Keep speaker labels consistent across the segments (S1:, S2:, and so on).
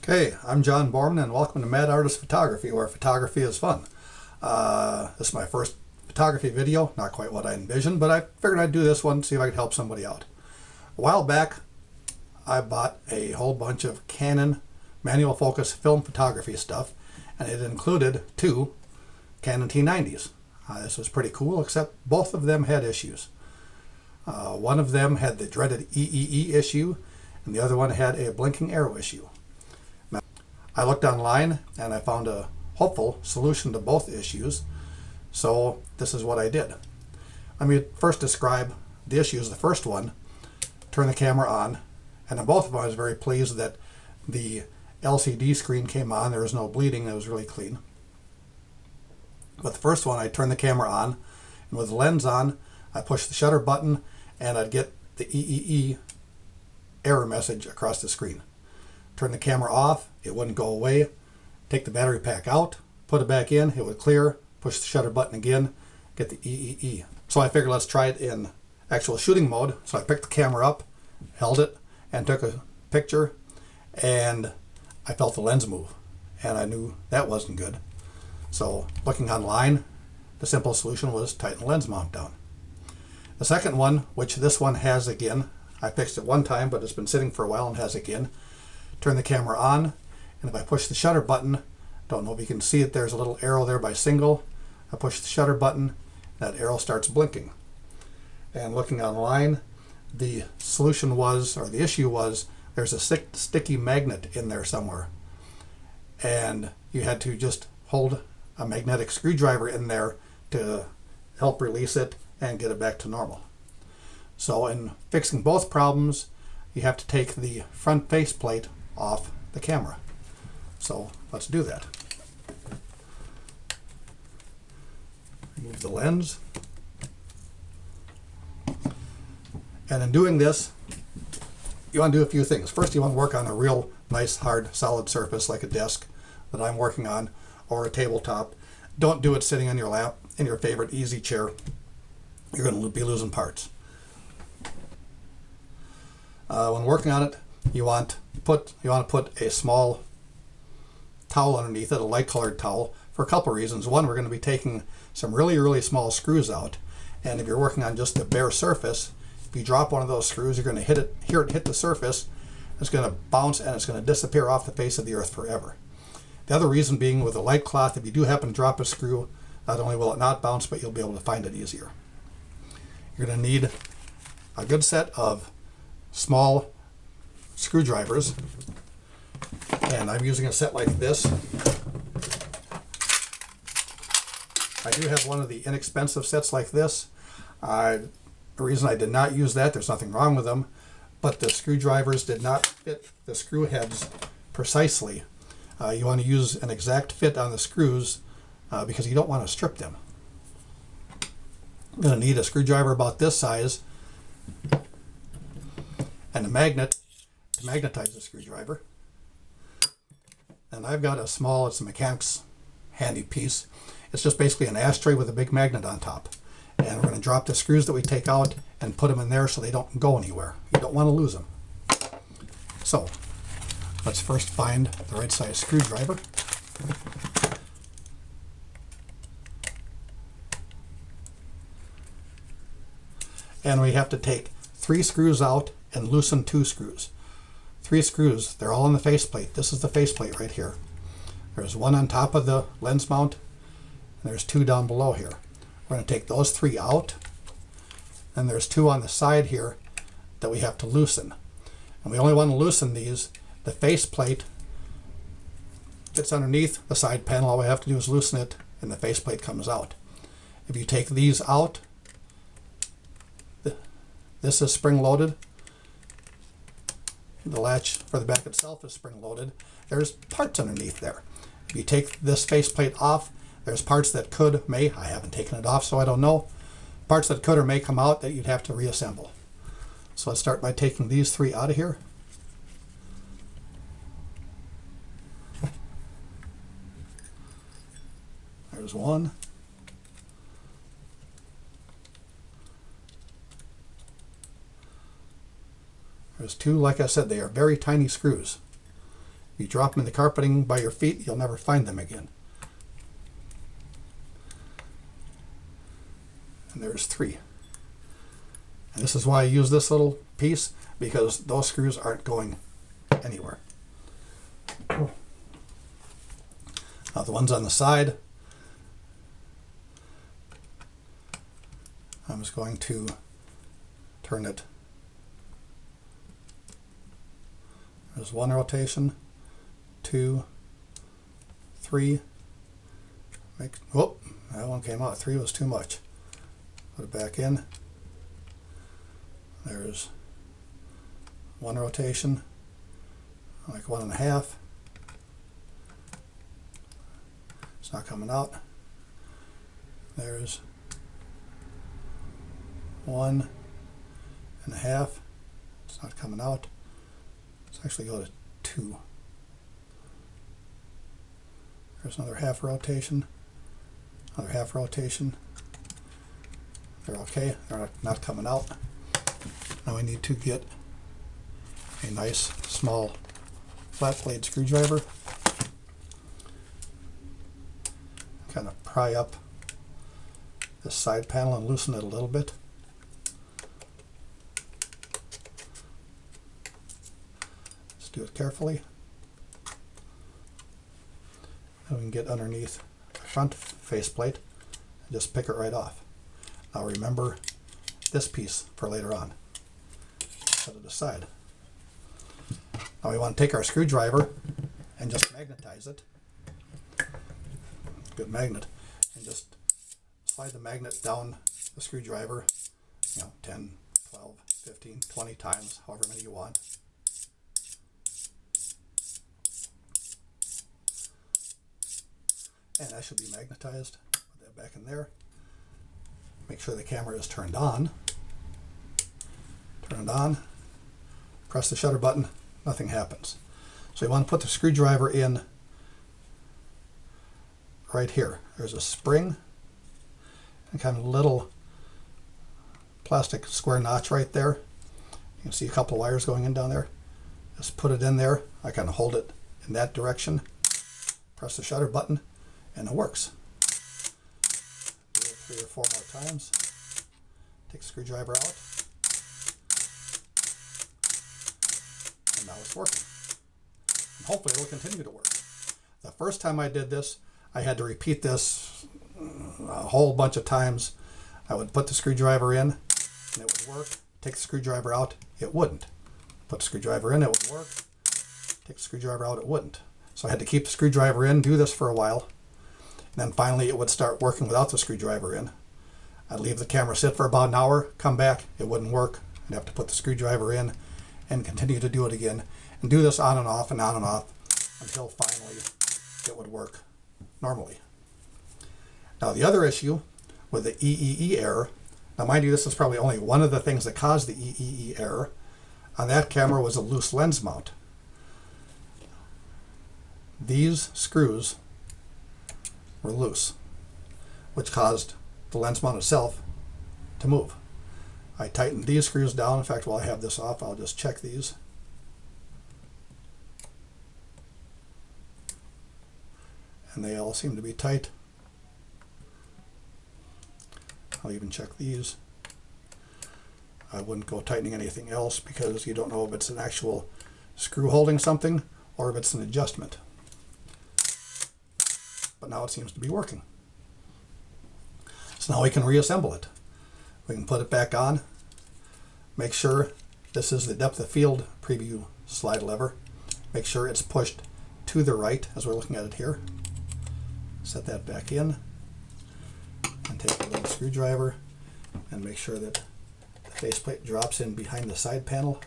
S1: Okay, I'm John Borman and welcome to Mad Artist Photography, where photography is fun. This is my first photography video, not quite what I envisioned, but I figured I'd do this one to see if I could help somebody out. A while back, I bought a whole bunch of Canon manual focus film photography stuff, and it included two Canon T90s. This was pretty cool, except both of them had issues. One of them had the dreaded EEE issue, and the other one had a blinking arrow issue. I looked online and I found a hopeful solution to both issues, so this is what I did. Let me first describe the issues. The first one, turn the camera on, and on both of them I was very pleased that the LCD screen came on. There was no bleeding, it was really clean. But the first one, I turned the camera on, and with the lens on, I pushed the shutter button and I'd get the EEE error message across the screen. Turn the camera off, it wouldn't go away. Take the battery pack out, put it back in, it would clear, push the shutter button again, get the EEE. So I figured let's try it in actual shooting mode. So I picked the camera up, held it, and took a picture, and I felt the lens move, and I knew that wasn't good. So looking online, the simple solution was tighten the lens mount down. The second one, which this one has again, I fixed it one time, but it's been sitting for a while and has again. Turn the camera on, and if I push the shutter button, don't know if you can see it, there's a little arrow there by single. I push the shutter button, that arrow starts blinking. And looking online, the solution was, or the issue was, there's a sticky magnet in there somewhere. And you had to just hold a magnetic screwdriver in there to help release it and get it back to normal. So in fixing both problems, you have to take the front faceplate off the camera. So let's do that. Remove the lens. And in doing this, you want to do a few things. First, you want to work on a real nice, hard, solid surface like a desk that I'm working on, or a tabletop. Don't do it sitting on your lap in your favorite easy chair. You're going to be losing parts. When working on it, you want to put a small towel underneath it, a light colored towel, for a couple reasons. One, we're going to be taking some really small screws out, and if you're working on just the bare surface, if you drop one of those screws, you're going to hear it hit the surface. It's going to bounce and it's going to disappear off the face of the earth forever. The other reason being, with a light cloth, if you do happen to drop a screw, not only will it not bounce, but you'll be able to find it easier. You're going to need a good set of small screwdrivers, and I'm using a set like this. I do have one of the inexpensive sets like this. The reason I did not use that, there's nothing wrong with them, but the screwdrivers did not fit the screw heads precisely. You want to use an exact fit on the screws because you don't want to strip them. I'm going to need a screwdriver about this size and a magnet to magnetize the screwdriver. And I've got a small, it's a mechanic's handy piece. It's just basically an ashtray with a big magnet on top. And we're going to drop the screws that we take out and put them in there so they don't go anywhere. You don't want to lose them. So let's first find the right size screwdriver. And we have to take 3 screws out and loosen 2 screws. 3 screws, they're all on the faceplate. This is the faceplate right here. There's one on top of the lens mount, and there's 2 down below here. We're going to take those 3 out, and there's 2 on the side here that we have to loosen. And we only want to loosen these. The faceplate fits underneath the side panel. All we have to do is loosen it, and the faceplate comes out. If you take these out, this is spring-loaded. The latch for the back itself is spring-loaded. There's parts underneath there. If you take this faceplate off, there's parts that could, may, I haven't taken it off so I don't know, parts that could or may come out that you'd have to reassemble. So let's start by taking these 3 out of here. There's one. There's 2. Like I said, they are very tiny screws. If you drop them in the carpeting by your feet, you'll never find them again. And there's 3. And this is why I use this little piece, because those screws aren't going anywhere. Now the ones on the side, I'm just going to turn it. There's 1 rotation, 2, 3. Whoop, that one came out. 3 was too much. Put it back in. There's 1 rotation, like 1.5. It's not coming out. There's 1.5. It's not coming out. Let's actually go to 2. There's another half rotation. Another half rotation. They're okay. They're not coming out. Now we need to get a nice small flat blade screwdriver. Kind of pry up this side panel and loosen it a little bit. Let's do it carefully. And we can get underneath the front faceplate and just pick it right off. Now remember this piece for later on. Set it aside. Now we want to take our screwdriver and just magnetize it. Good magnet. And just slide the magnet down the screwdriver, 10, 12, 15, 20 times, however many you want. And that should be magnetized. Put that back in there. Make sure the camera is turned on. Turn it on. Press the shutter button. Nothing happens. So you want to put the screwdriver in right here. There's a spring and kind of a little plastic square notch right there. You can see a couple of wires going in down there. Just put it in there. I kind of hold it in that direction. Press the shutter button and it works. Do it 3 or 4 more times. Take the screwdriver out. And now it's working. And hopefully it'll continue to work. The first time I did this, I had to repeat this a whole bunch of times. I would put the screwdriver in and it would work. Take the screwdriver out, it wouldn't. Put the screwdriver in, it would work. Take the screwdriver out, it wouldn't. So I had to keep the screwdriver in, do this for a while. And then finally it would start working without the screwdriver in. I'd leave the camera sit for about an hour, come back, it wouldn't work. I'd have to put the screwdriver in and continue to do it again. And do this on and off and on and off until finally it would work normally. Now the other issue with the EEE error, now mind you this is probably only one of the things that caused the EEE error, on that camera was a loose lens mount. These screws were loose, which caused the lens mount itself to move. I tightened these screws down. In fact, while I have this off, I'll just check these. And they all seem to be tight. I'll even check these. I wouldn't go tightening anything else because you don't know if it's an actual screw holding something or if it's an adjustment. But now it seems to be working. So now we can reassemble it. We can put it back on. Make sure this is the depth of field preview slide lever. Make sure it's pushed to the right as we're looking at it here. Set that back in and take a little screwdriver and make sure that the faceplate drops in behind the side panel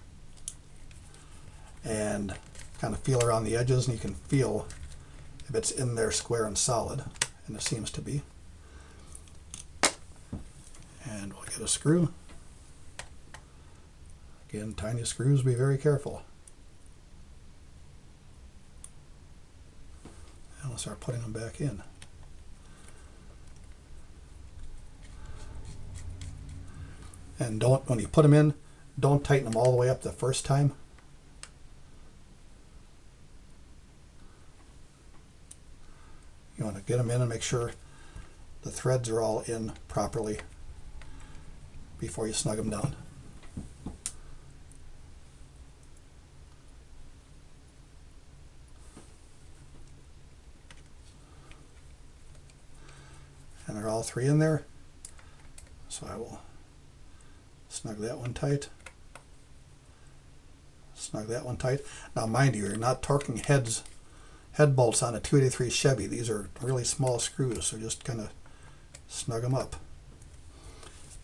S1: and kind of feel around the edges, and you can feel if it's in there square and solid, and it seems to be. And we'll get a screw. Again, tiny screws, be very careful. And we'll start putting them back in. And don't, when you put them in, don't tighten them all the way up the first time. You want to get them in and make sure the threads are all in properly before you snug them down. And they're all three in there. So I will snug that one tight. Snug that one tight. Now mind you, you're not torquing head bolts on a 283 Chevy. These are really small screws, so just kind of snug them up.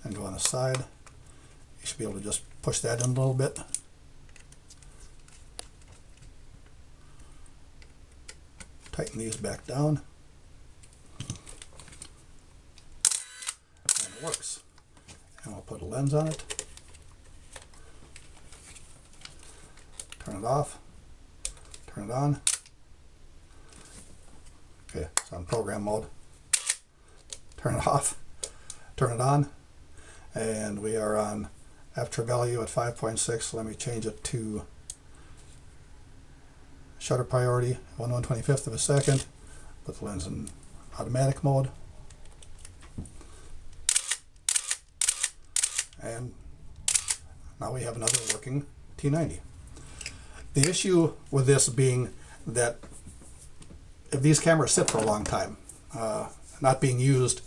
S1: And go on the side. You should be able to just push that in a little bit. Tighten these back down. And it works. And we'll put a lens on it. Turn it off. Turn it on. Okay, it's on program mode. Turn it off. Turn it on. And we are on aperture value at 5.6. Let me change it to shutter priority, 1/125th of a second. Put the lens in automatic mode. And now we have another working T90. The issue with this being that if these cameras sit for a long time, not being used,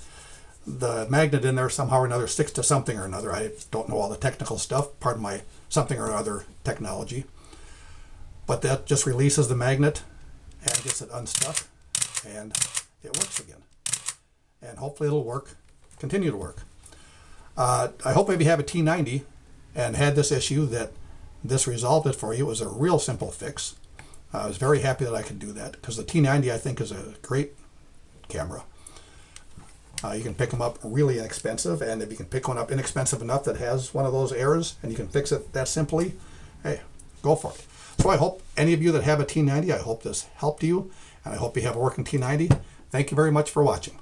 S1: the magnet in there somehow or another sticks to something or another. I don't know all the technical stuff, pardon my something or other technology. But that just releases the magnet and gets it unstuck, and it works again. And hopefully it'll work, continue to work. I hope maybe you have a T90 and had this issue that this resolved it for you. It was a real simple fix. I was very happy that I could do that because the T90 I think is a great camera. You can pick them up really inexpensive, and if you can pick one up inexpensive enough that has one of those errors and you can fix it that simply, hey, go for it. So I hope any of you that have a T90, I hope this helped you, and I hope you have a working T90. Thank you very much for watching.